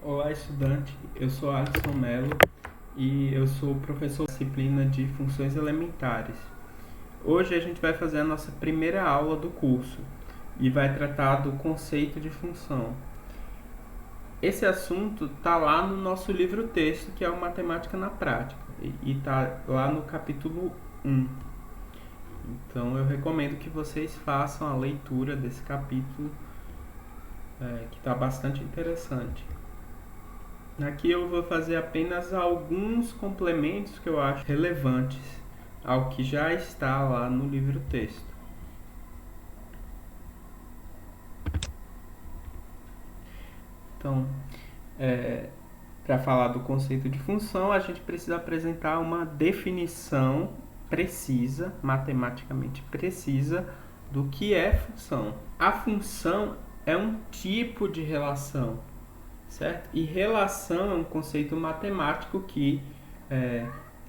Olá, estudante. Eu sou Alisson Melo e eu sou professor da disciplina de funções elementares. Hoje a gente vai fazer a nossa primeira aula do curso e vai tratar do conceito de função. Esse assunto está lá no nosso livro-texto, que é o Matemática na Prática, e está lá no capítulo 1. Então eu recomendo que vocês façam a leitura desse capítulo, que está bastante interessante. Aqui eu vou fazer apenas alguns complementos que eu acho relevantes ao que já está lá no livro-texto. Então, para falar do conceito de função, a gente precisa apresentar uma definição precisa, matematicamente precisa, do que é função. A função é um tipo de relação, certo? E relação é um conceito matemático que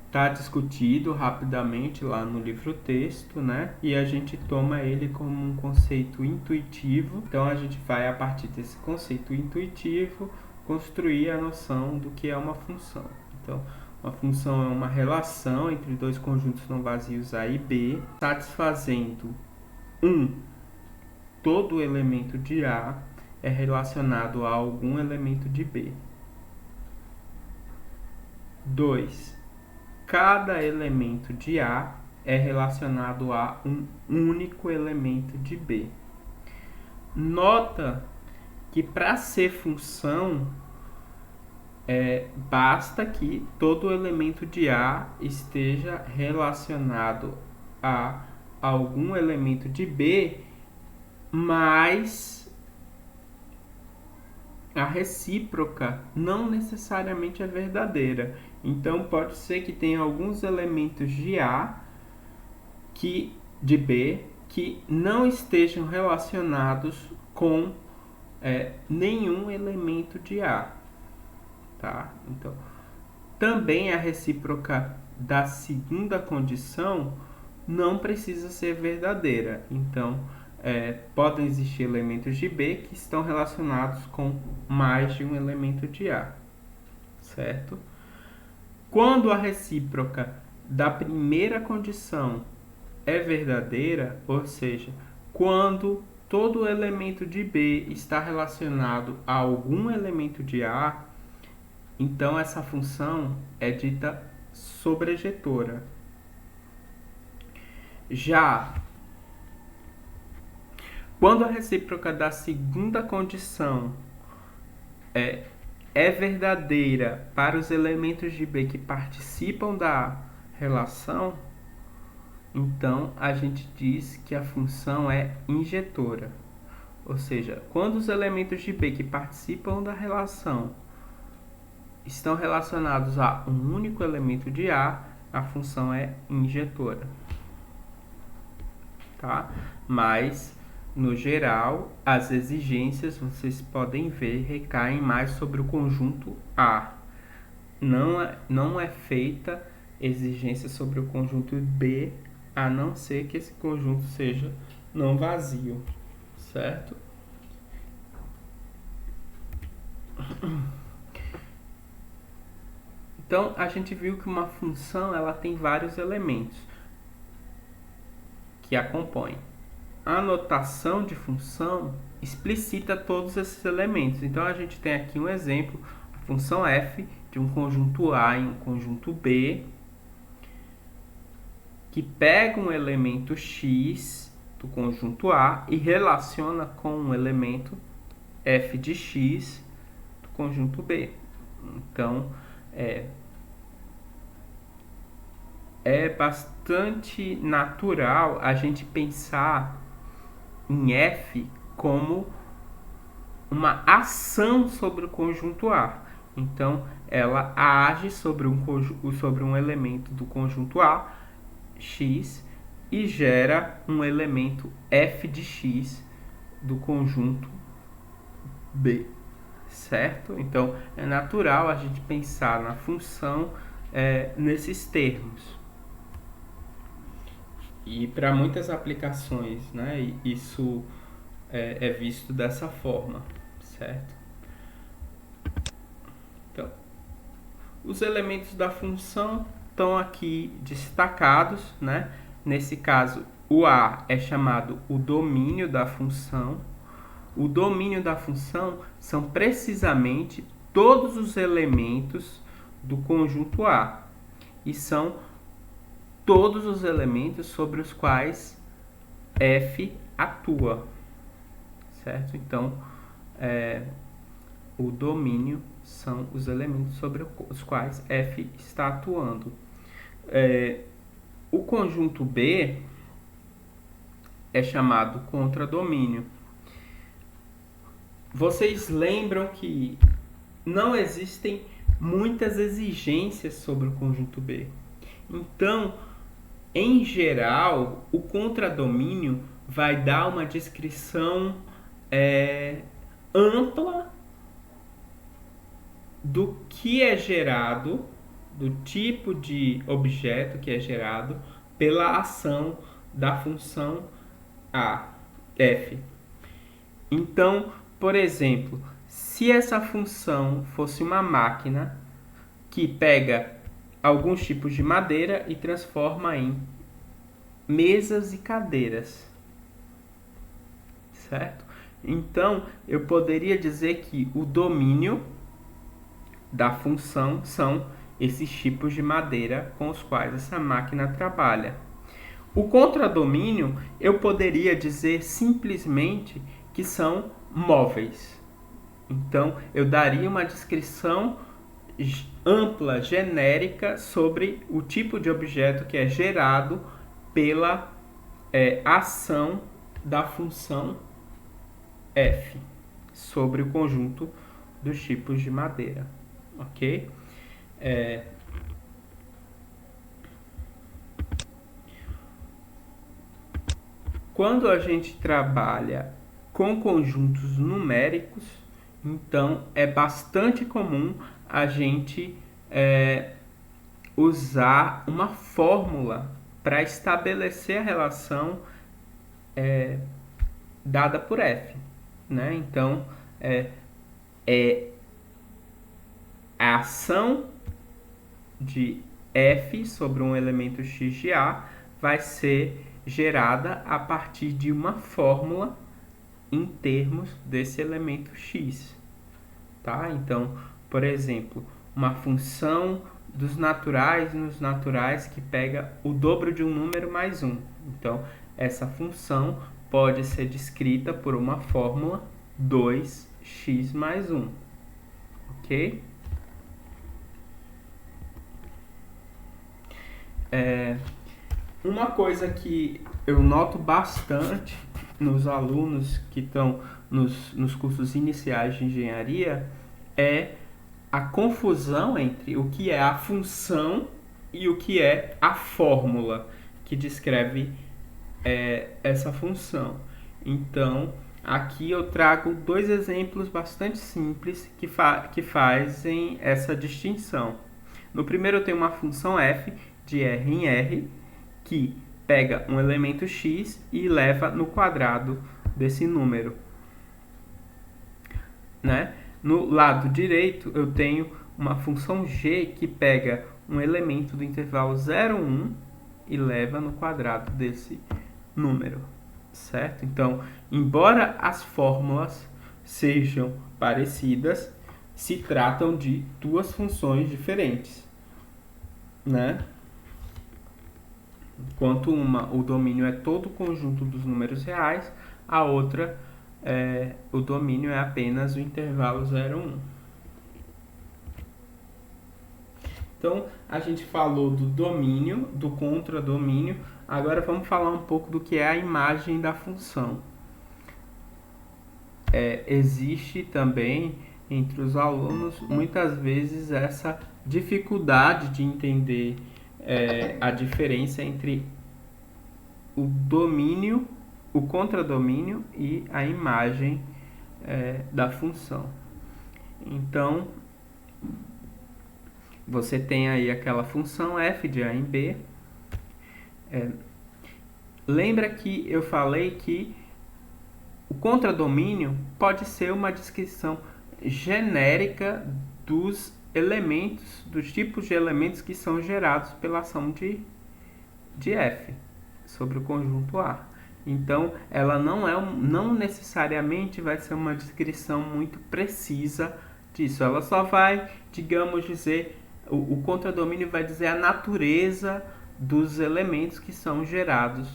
está discutido rapidamente lá no livro-texto, né? E a gente toma ele como um conceito intuitivo. Então a gente vai, a partir desse conceito intuitivo, construir a noção do que é uma função. Então, uma função é uma relação entre dois conjuntos não vazios A e B, satisfazendo todo elemento de A é relacionado a algum elemento de B. 2. Cada elemento de A é relacionado a um único elemento de B. Nota que para ser função, basta que todo elemento de A esteja relacionado a algum elemento de B, mas a recíproca não necessariamente é verdadeira. Então pode ser que tenha alguns elementos de A de B que não estejam relacionados com nenhum elemento de A, tá? Então, também a recíproca da segunda condição não precisa ser verdadeira. Então, podem existir elementos de B que estão relacionados com mais de um elemento de A, certo? Quando a recíproca da primeira condição é verdadeira, ou seja, quando todo elemento de B está relacionado a algum elemento de A, então essa função é dita sobrejetora. Já quando a recíproca da segunda condição é verdadeira para os elementos de B que participam da relação, então a gente diz que a função é injetora. Ou seja, quando os elementos de B que participam da relação estão relacionados a um único elemento de A, a função é injetora. Tá? Mas, no geral, as exigências, vocês podem ver, recaem mais sobre o conjunto A. Não é feita exigência sobre o conjunto B, a não ser que esse conjunto seja não vazio, certo? Então, a gente viu que uma função ela tem vários elementos que a compõem. A notação de função explicita todos esses elementos. Então, a gente tem aqui um exemplo, a função f de um conjunto A e um conjunto B, que pega um elemento x do conjunto A e relaciona com um elemento f de x do conjunto B. Então, é bastante natural a gente pensar em f como uma ação sobre o conjunto A. Então, ela age sobre um elemento do conjunto A, x, e gera um elemento f de x do conjunto B, certo? Então, é natural a gente pensar na função nesses termos. E para muitas aplicações, né, isso é visto dessa forma, certo? Então, os elementos da função estão aqui destacados, né? Nesse caso, o A é chamado o domínio da função. O domínio da função são precisamente todos os elementos do conjunto A. E são todos os elementos sobre os quais f atua. Certo? Então, o domínio são os elementos sobre os quais f está atuando. O conjunto B é chamado contradomínio. Vocês lembram que não existem muitas exigências sobre o conjunto B. Então, em geral, o contradomínio vai dar uma descrição ampla do que é gerado, do tipo de objeto que é gerado pela ação da função f. Então, por exemplo, se essa função fosse uma máquina que pega alguns tipos de madeira e transforma em mesas e cadeiras, certo? Então, eu poderia dizer que o domínio da função são esses tipos de madeira com os quais essa máquina trabalha. O contradomínio, eu poderia dizer simplesmente que são móveis. Então, eu daria uma descrição ampla, genérica, sobre o tipo de objeto que é gerado pela ação da função f sobre o conjunto dos tipos de madeira. Ok? Quando a gente trabalha com conjuntos numéricos, então é bastante comum a gente usar uma fórmula para estabelecer a relação dada por f, né? Então, a ação de f sobre um elemento x de A vai ser gerada a partir de uma fórmula em termos desse elemento x, tá? Então, por exemplo, uma função dos naturais nos naturais que pega o dobro de um número mais 1. Então, essa função pode ser descrita por uma fórmula 2x mais 1, ok? Uma coisa que eu noto bastante nos alunos que estão nos cursos iniciais de engenharia é a confusão entre o que é a função e o que é a fórmula que descreve essa função. Então, aqui eu trago dois exemplos bastante simples que fazem essa distinção. No primeiro eu tenho uma função f de R em R, que pega um elemento x e leva no quadrado desse número, né? No lado direito, eu tenho uma função g que pega um elemento do intervalo 0, 1 e leva no quadrado desse número, certo? Então, embora as fórmulas sejam parecidas, se tratam de duas funções diferentes, né? Enquanto o domínio é todo o conjunto dos números reais, a outra, o domínio é apenas o intervalo 0, 1. Então, a gente falou do domínio, do contradomínio, agora vamos falar um pouco do que é a imagem da função. Existe também, entre os alunos, muitas vezes essa dificuldade de entender a diferença entre o domínio, o contradomínio e a imagem da função. Então, você tem aí aquela função f de A em B. Lembra que eu falei que o contradomínio pode ser uma descrição genérica dos elementos, dos tipos de elementos que são gerados pela ação de F sobre o conjunto A. Então, ela não necessariamente vai ser uma descrição muito precisa disso. Ela só vai, digamos, dizer, o contradomínio vai dizer a natureza dos elementos que são gerados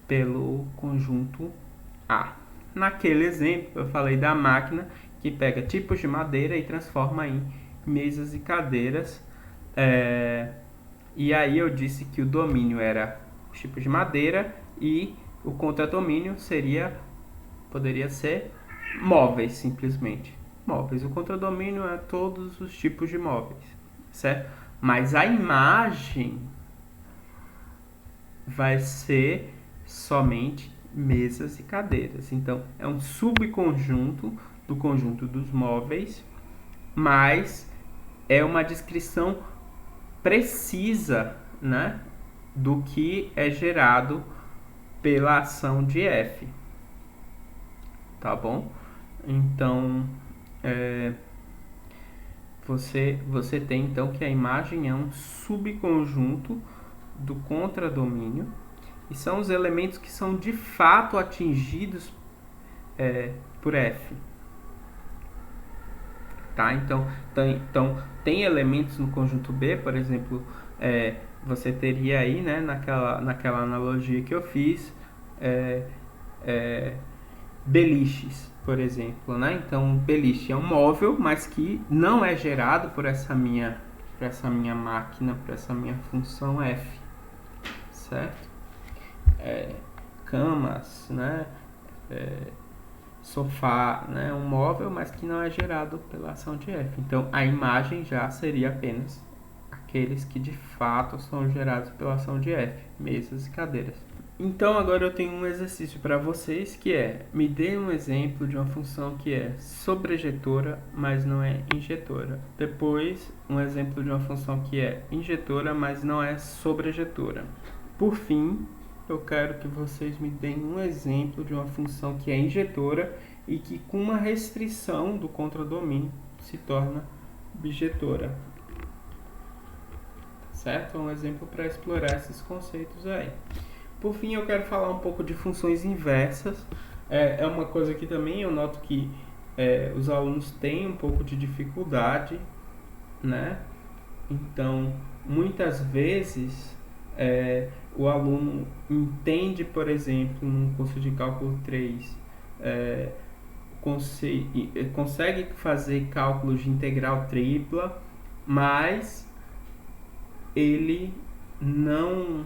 pelo conjunto A. Naquele exemplo, eu falei da máquina que pega tipos de madeira e transforma em mesas e cadeiras. E aí eu disse que o domínio era os tipos de madeira e o contradomínio poderia ser móveis, simplesmente. Móveis. O contradomínio é todos os tipos de móveis, certo? Mas a imagem vai ser somente mesas e cadeiras. Então, é um subconjunto do conjunto dos móveis, mas é uma descrição precisa, né, do que é gerado pela ação de F. Tá bom? Então, você tem então que a imagem é um subconjunto do contradomínio e são os elementos que são de fato atingidos por F. Tá? Então, tem elementos no conjunto B, por exemplo, você teria aí, né, naquela analogia que eu fiz, beliches, por exemplo, né? Então, beliche é um móvel, mas que não é gerado por essa minha máquina, por essa minha função F, certo? Camas, né? Sofá, né? Um móvel, mas que não é gerado pela ação de F. Então, a imagem já seria apenas aqueles que de fato são gerados pela ação de F, mesas e cadeiras. Então, agora eu tenho um exercício para vocês que é: me dê um exemplo de uma função que é sobrejetora, mas não é injetora. Depois, um exemplo de uma função que é injetora, mas não é sobrejetora. Por fim, eu quero que vocês me deem um exemplo de uma função que é injetora e que, com uma restrição do contradomínio, se torna bijetora. Certo? É um exemplo para explorar esses conceitos aí. Por fim, eu quero falar um pouco de funções inversas. É uma coisa que também eu noto que os alunos têm um pouco de dificuldade, né? Então, muitas vezes, o aluno entende, por exemplo, num curso de cálculo 3, consegue fazer cálculos de integral tripla, mas ele não...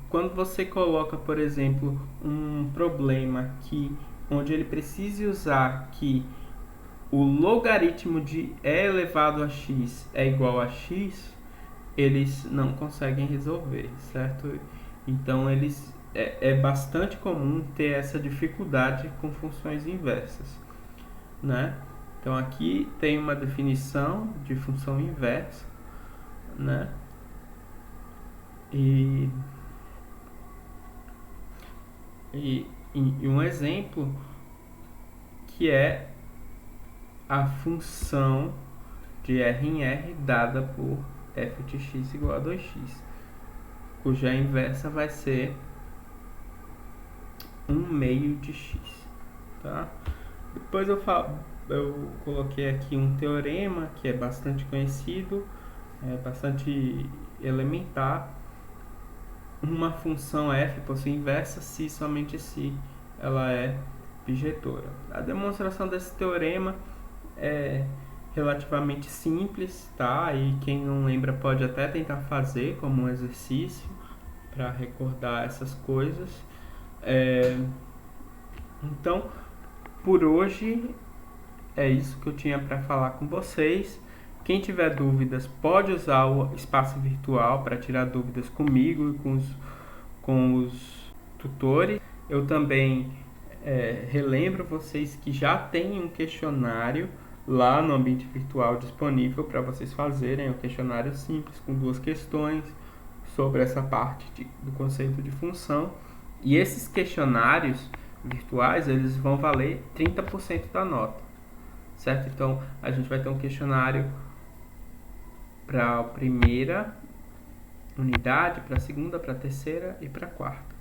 Quando você coloca, por exemplo, um problema onde ele precise usar que o logaritmo de e elevado a x é igual a x, eles não conseguem resolver, certo? Então, é bastante comum ter essa dificuldade com funções inversas, né? Então, aqui tem uma definição de função inversa, né? E um exemplo que é a função de R em R dada por f de x igual a 2x, cuja inversa vai ser 1/2 de x. Tá? Depois eu coloquei aqui um teorema que é bastante conhecido, bastante elementar. Uma função f possui inversa se somente se ela é bijetora. A demonstração desse teorema é relativamente simples, tá? E quem não lembra pode até tentar fazer como um exercício para recordar essas coisas. Então, por hoje é isso que eu tinha para falar com vocês. Quem tiver dúvidas pode usar o espaço virtual para tirar dúvidas comigo e com os tutores. Eu também relembro vocês que já tem um questionário lá no ambiente virtual disponível para vocês fazerem. Um questionário simples com 2 questões sobre essa parte do conceito de função. E esses questionários virtuais, eles vão valer 30% da nota. certo? Então, a gente vai ter um questionário para a primeira unidade, para a segunda, para a terceira e para a quarta.